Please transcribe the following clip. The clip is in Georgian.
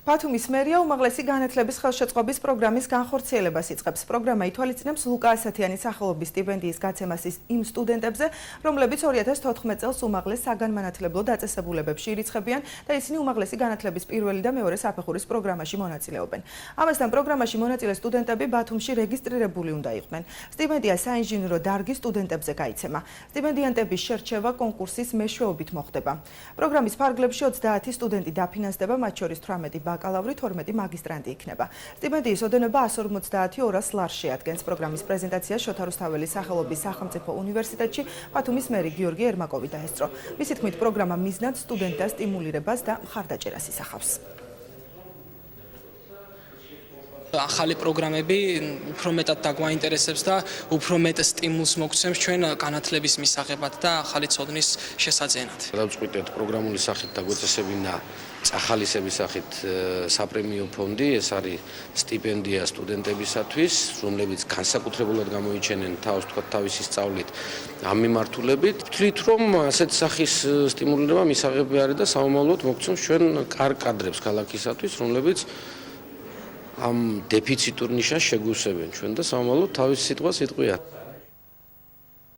ბათუმის მერია უმაღლესი განათლების ხელშეწყობის პროგრამის განხორციელებას იწყებს. პროგრამა ითვალისწინებს ლუკა ასათიანის სახელობის სტიპენდიის გაცემას იმ სტუდენტებზე, რომლებიც 2014 წელს უმაღლეს საგანმანათლებლო დაწესებულებებში ირიცხებიან და ისინი უმაღლესი განათლების პირველი და მეორე საფეხურის პროგრამაში მონაწილეობენ. ამასთან პროგრამაში მონაწილე სტუდენტები ბათუმში რეგისტრირებული უნდა იყვნენ. სტიპენდია საინჟინრო დარგის სტუდენტებზე გაიცემა. სტიპენდიანტების შერჩევა კონკურსის მეშვეობით მოხდება. პროგრამის ფარგლებში 30 სტუდენტი დაფინანსდება, მათ შორის 18 ბაკალავრი, 12 მაგისტრანტი იქნება. სტიპენდიის ოდენობა 150-200 ლარს შეადგენს. პროგრამის პრეზენტაცია შოთა რუსთაველის სახელობის სახელმწიფო უნივერსიტეტში ბათუმის მერი გიორგი ერმაკოვი დაესწრო. მისი თქმით, პროგრამა მიზნად სტუდენტთა სტიმულირებას და მხარდაჭერას ისახავს. ახალი პროგრამები უფრო მეტად დაგვაინტერესებს და უფრო მეტ სტიმულს მოგცემს ჩვენ განათლების მისაღებად და ახალი ცოდნის შესაძენად. დავწყვიტეთ პროგრამული სახით დაგვეწესებინა წახალისების სახით საპრემიო ფონდი, ეს არის სტიპენდია სტუდენტებისათვის, რომლებიც განსაკუთრებულად გამოიჩენენ თავს თავისი სწავლით ამ მიმართულებით. ვთვლით, რომ ასეთ სახის სტიმულირება მისაღები არის და საომავლოდ მოგცემს ჩვენ კარგ კადრებს ქალაქისათვის, რომლებიც ამ დეფიციტურ ნიშას შეგვივსებენ ჩვენ და საომალოდ თავის სიტყვას იტყვიან.